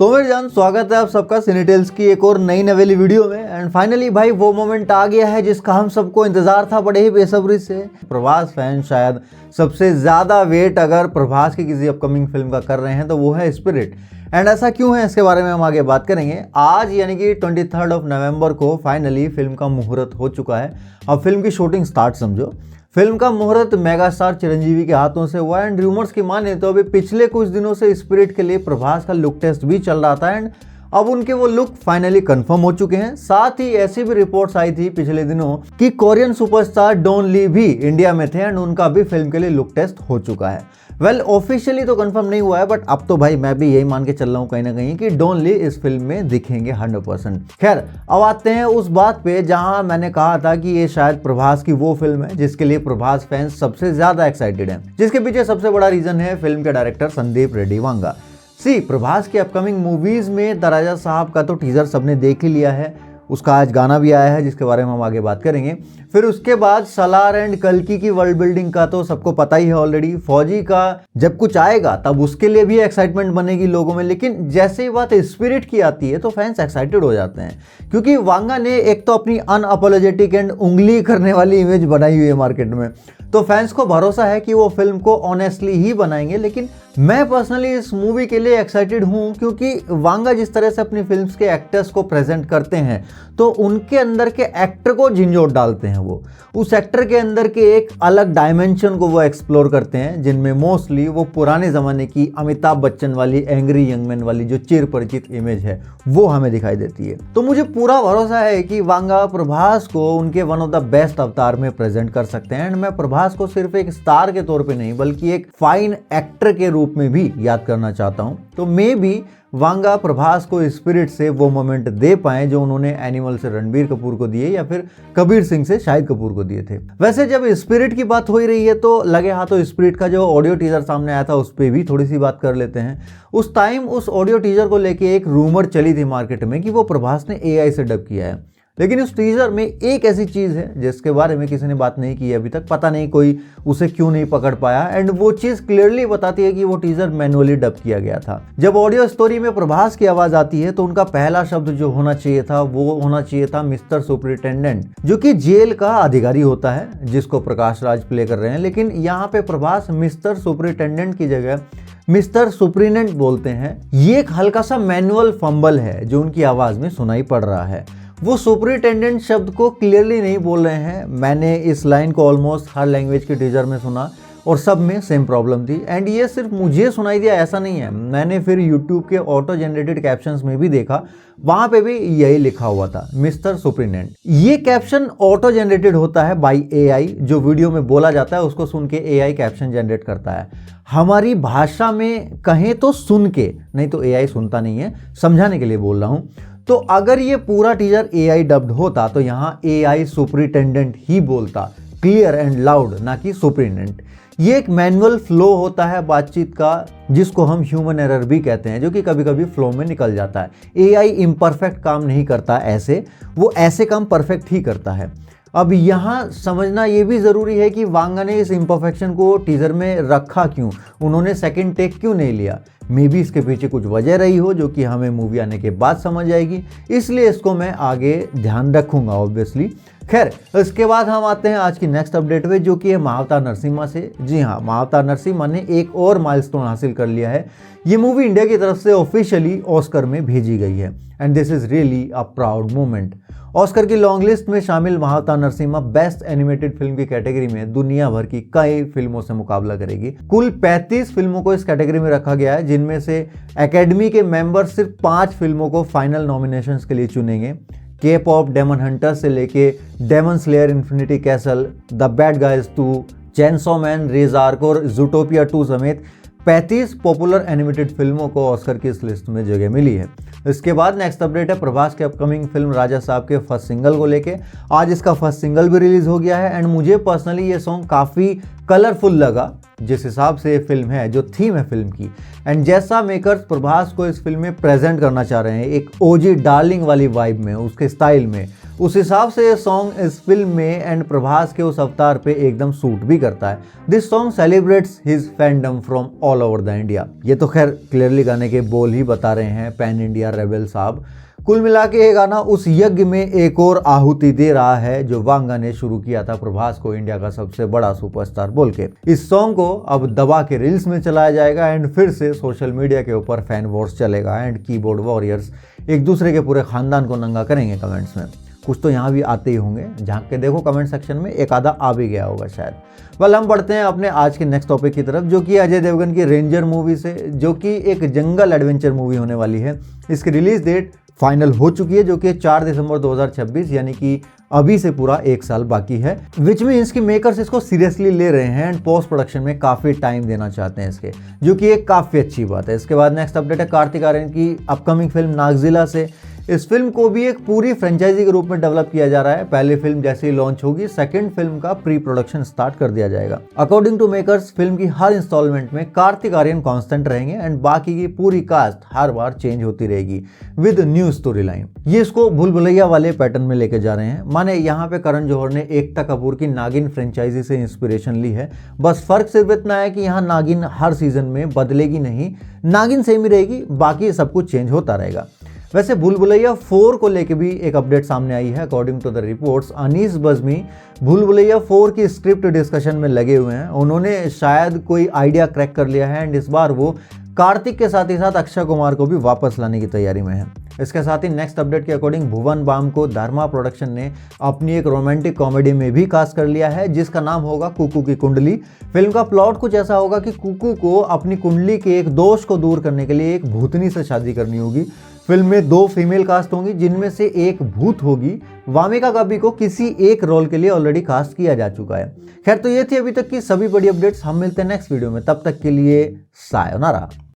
तो मेरे जान स्वागत है आप सबका सिनेटेल्स की एक और नई नवेली वीडियो में। एंड फाइनली भाई वो मोमेंट आ गया है जिसका हम सबको इंतजार था बड़े ही बेसब्री से। प्रभास फैन शायद सबसे ज़्यादा वेट अगर प्रभास की किसी अपकमिंग फिल्म का कर रहे हैं तो वो है स्पिरिट। एंड ऐसा क्यों है इसके बारे में हम आगे बात करेंगे। आज यानी कि 23 नवंबर को फाइनली फिल्म का मुहूर्त हो चुका है। अब फिल्म की शूटिंग स्टार्ट समझो। फिल्म का मुहूर्त मेगास्टार चिरंजीवी के हाथों से हुआ। एंड रूमर्स की माने तो अभी पिछले कुछ दिनों से स्पिरिट के लिए प्रभास का लुक टेस्ट भी चल रहा था। एंड अब उनके वो लुक फाइनली कंफर्म हो चुके हैं। साथ ही ऐसी भी रिपोर्ट्स आई थी पिछले दिनों कि कोरियन सुपरस्टार डॉन ली भी इंडिया में थे एंड उनका भी फिल्म के लिए लुक टेस्ट हो चुका है। वेल ऑफिशियली तो कंफर्म नहीं हुआ है बट अब तो भाई मैं भी यही मान के चल रहा हूँ कहीं ना कहीं कि डॉन ली इस फिल्म में दिखेंगे 100%। खैर अब आते हैं उस बात पे जहां मैंने कहा था कि ये शायद प्रभास की वो फिल्म है जिसके लिए प्रभास फैंस सबसे ज्यादा एक्साइटेड हैं, जिसके पीछे सबसे बड़ा रीजन है फिल्म के डायरेक्टर संदीप रेड्डी वांगा। प्रभास की अपकमिंग मूवीज में द राजा साहब का तो टीजर सबने देख ही लिया है, उसका आज गाना भी आया है जिसके बारे में हम आगे बात करेंगे। फिर उसके बाद सलार एंड कल्कि की वर्ल्ड बिल्डिंग का तो सबको पता ही है ऑलरेडी। फौजी का जब कुछ आएगा तब उसके लिए भी एक्साइटमेंट बनेगी लोगों में, लेकिन जैसे ही बात स्पिरिट की आती है तो फैंस एक्साइटेड हो जाते हैं क्योंकि वांगा ने एक तो अपनी अनअपोलोजेटिक एंड उंगली करने वाली इमेज बनाई हुई है मार्केट में, तो फैंस को भरोसा है कि वो फिल्म को ऑनेस्टली ही बनाएंगे। लेकिन मैं पर्सनली इस मूवी के लिए एक्साइटेड हूँ क्योंकि वांगा जिस तरह से अपनी फिल्म्स के एक्टर्स को प्रेजेंट करते हैं तो उनके अंदर के एक्टर को झिंझोट डालते हैं। वो उस एक्टर के अंदर के एक अलग डायमेंशन को वो एक्सप्लोर करते हैं जिनमें मोस्टली वो पुराने ज़माने की अमिताभ बच्चन वाली एंग्री यंग मैन वाली जो चिर परिचित इमेज है वो हमें दिखाई देती है। तो मुझे पूरा भरोसा है कि वांगा प्रभास को उनके वन ऑफ द बेस्ट अवतार में प्रेजेंट कर सकते हैं। एंड मैं प्रभास को सिर्फ एक स्टार के तौर पे नहीं बल्कि एक फाइन एक्टर के रूप में भी याद करना चाहता हूं। तो मे बी वांगा प्रभास को स्पिरिट से वो मोमेंट दे पाए जो उन्होंने एनिमल से रणबीर कपूर को दिए या फिर कबीर सिंह से शाहिद कपूर को दिए थे। वैसे जब स्पिरिट की बात हो ही रही है तो लगे हाथों स्पिरिट का जो ऑडियो टीजर सामने आया था उस पर भी थोड़ी सी बात कर लेते हैं। उस टाइम उस ऑडियो टीजर को लेके एक रूमर चली थी मार्केट में कि वो प्रभास ने एआई से डब किया है, लेकिन उस टीजर में एक ऐसी चीज़ है जिसके बारे में किसी ने बात नहीं की है अभी तक, पता नहीं कोई उसे क्यों नहीं पकड़ पाया। एंड वो चीज़ क्लियरली बताती है कि वो टीजर मैनुअली डब किया गया था। जब ऑडियो स्टोरी में प्रभास की आवाज़ आती है तो उनका पहला शब्द जो होना चाहिए था वो होना चाहिए था मिस्टर सुपरिटेंडेंट, जो कि जेल का अधिकारी होता है जिसको प्रकाश राज प्ले कर रहे हैं। लेकिन यहाँ पे प्रभास मिस्टर सुपरिटेंडेंट की जगह मिस्टर सुप्रीनेंट बोलते हैं। ये एक हल्का सा मैनुअल फंबल है जो उनकी आवाज़ में सुनाई पड़ रहा है। वो सुपरिटेंडेंट शब्द को क्लियरली नहीं बोल रहे हैं। मैंने इस लाइन को ऑलमोस्ट हर लैंग्वेज के टीजर में सुना और सब में सेम प्रॉब्लम थी। एंड ये सिर्फ मुझे सुनाई दिया ऐसा नहीं है, मैंने फिर यूट्यूब के ऑटो जनरेटेड कैप्शंस में भी देखा, वहाँ पे भी यही लिखा हुआ था मिस्टर सुप्रीनेंट। ये कैप्शन ऑटो जनरेटेड होता है बाय एआई, जो वीडियो में बोला जाता है उसको सुन के एआई कैप्शन जनरेट करता है। हमारी भाषा में कहें तो सुन के, नहीं तो एआई सुनता नहीं है, समझाने के लिए बोल रहा हूँ। तो अगर ये पूरा टीजर एआई डब्ड होता तो यहाँ एआई सुपरिटेंडेंट ही बोलता, क्लियर एंड लाउड, ना कि सुपरिटेंडेंट। ये एक मैनुअल फ्लो होता है बातचीत का जिसको हम ह्यूमन एरर भी कहते हैं, जो कि कभी कभी फ्लो में निकल जाता है। एआई इम्परफेक्ट काम नहीं करता ऐसे, वो ऐसे काम परफेक्ट ही करता है। अब यहाँ समझना ये भी ज़रूरी है कि वांगा ने इस इम्परफेक्शन को टीज़र में रखा क्यों, उन्होंने सेकंड टेक क्यों नहीं लिया। मे बी इसके पीछे कुछ वजह रही हो जो कि हमें मूवी आने के बाद समझ आएगी, इसलिए इसको मैं आगे ध्यान रखूंगा ऑब्वियसली। खैर इसके बाद हम आते हैं आज की नेक्स्ट अपडेट पे जो कि है महाअवतार नरसिम्हा से। जी हाँ, महाअवतार नरसिम्हा ने एक और माइलस्टोन हासिल कर लिया है। ये मूवी इंडिया की तरफ से ऑफिशियली ऑस्कर में भेजी गई है and this is really a proud moment. Oscar की लॉन्ग लिस्ट में शामिल महाअवतार नरसिम्हा बेस्ट एनिमेटेड फिल्म की कैटेगरी में दुनिया भर की कई फिल्मों से मुकाबला करेगी। कुल 35 फिल्मों को इस कैटेगरी में रखा गया है, जिनमें से एकेडमी के मेंबर सिर्फ 5 फिल्मों को फाइनल नॉमिनेशंस के लिए चुनेंगे। के पॉप डेमन हंटर से लेके demon slayer infinity castle, the bad guys 2, chainsaw man, Reze arc और जूटोपिया 2 समेत 35 पॉपुलर एनिमेटेड फिल्मों को ऑस्कर की इस लिस्ट में जगह मिली है। इसके बाद नेक्स्ट अपडेट है प्रभास के अपकमिंग फिल्म राजा साहब के फर्स्ट सिंगल को लेके। आज इसका फर्स्ट सिंगल भी रिलीज हो गया है एंड मुझे पर्सनली ये सॉन्ग काफ़ी कलरफुल लगा। जिस हिसाब से ये फिल्म है, जो थीम है फिल्म की, एंड जैसा मेकर्स प्रभास को इस फिल्म में प्रेजेंट करना चाह रहे हैं एक ओजी डार्लिंग वाली वाइब में, उसके स्टाइल में, उस हिसाब से ये सॉन्ग इस फिल्म में एंड प्रभास के उस अवतार पे एकदम सूट भी करता है। This song celebrates his fandom from all over the India. ये तो खैर क्लियरली गाने के बोल ही बता रहे हैं पैन इंडिया रेबल साहब। कुल मिला के ये गाना उस यज्ञ में एक और आहुति दे रहा है जो वांगा ने शुरू किया था प्रभास को इंडिया का सबसे बड़ा सुपरस्टार बोल के। इस सॉन्ग को अब दबा के रील्स में चलाया जाएगा एंड फिर से सोशल मीडिया के ऊपर फैन वॉर्स चलेगा एंड कीबोर्ड वॉरियर्स एक दूसरे के पूरे खानदान को नंगा करेंगे कमेंट्स में। कुछ तो यहाँ भी आते ही होंगे, झांक के देखो कमेंट सेक्शन में, एक आधा आ भी गया होगा शायद। वेल, हम बढ़ते हैं अपने आज के नेक्स्ट टॉपिक की तरफ, जो कि अजय देवगन की रेंजर मूवी से, जो कि एक जंगल एडवेंचर मूवी होने वाली है। इसकी रिलीज डेट फाइनल हो चुकी है, जो कि 4 दिसंबर 2026, यानी कि अभी से पूरा 1 साल बाकी है। विच मीन्स कि मेकर्स इसको सीरियसली ले रहे हैं एंड पोस्ट प्रोडक्शन में काफ़ी टाइम देना चाहते हैं इसके, जो कि एक काफ़ी अच्छी बात है। इसके बाद नेक्स्ट अपडेट है कार्तिक आर्यन की अपकमिंग फिल्म नागजिला से। इस फिल्म को भी एक पूरी फ्रेंचाइजी के रूप में डेवलप किया जा रहा है। पहली फिल्म जैसे ही लॉन्च होगी, सेकंड फिल्म का प्री प्रोडक्शन स्टार्ट कर दिया जाएगा। अकॉर्डिंग टू मेकर्स, फिल्म की हर इंस्टॉलमेंट में कार्तिक आर्यन कांस्टेंट रहेंगे एंड बाकी की पूरी कास्ट हर बार चेंज होती रहेगी विद न्यू स्टोरी लाइन। ये इसको भूल भुलैया वाले पैटर्न में लेके जा रहे हैं। माने यहाँ पे करण जौहर ने एकता कपूर की नागिन फ्रेंचाइजी से इंस्पिरेशन ली है, बस फर्क सिर्फ इतना है कि यहाँ नागिन हर सीजन में बदलेगी नहीं, नागिन सेम ही रहेगी, बाकी सब कुछ चेंज होता रहेगा। वैसे भूल भुलैया 4 को लेके भी एक अपडेट सामने आई है। According to the reports, Anees Bazmee Bhool Bhulaiyaa 4 की स्क्रिप्ट डिस्कशन में लगे हुए हैं। उन्होंने शायद कोई आइडिया क्रैक कर लिया है एंड इस बार वो कार्तिक के साथ ही साथ अक्षय कुमार को भी वापस लाने की तैयारी में है। इसके साथ ही नेक्स्ट अपडेट के अकॉर्डिंग भुवन बाम को धर्मा प्रोडक्शन ने अपनी एक रोमांटिक कॉमेडी में भी कास्ट कर लिया है, जिसका नाम होगा कुकू की कुंडली। फिल्म का प्लॉट कुछ ऐसा होगा कि कुकू को अपनी कुंडली के एक दोष को दूर करने के लिए एक भूतनी से शादी करनी होगी। फिल्म में 2 फीमेल कास्ट होंगी, जिनमें से एक भूत होगी। वामिका कबी को किसी एक रोल के लिए ऑलरेडी कास्ट किया जा चुका है। खैर, तो ये थी अभी तक की सभी बड़ी अपडेट्स। हम मिलते हैं नेक्स्ट वीडियो में, तब तक के लिए सायोनारा।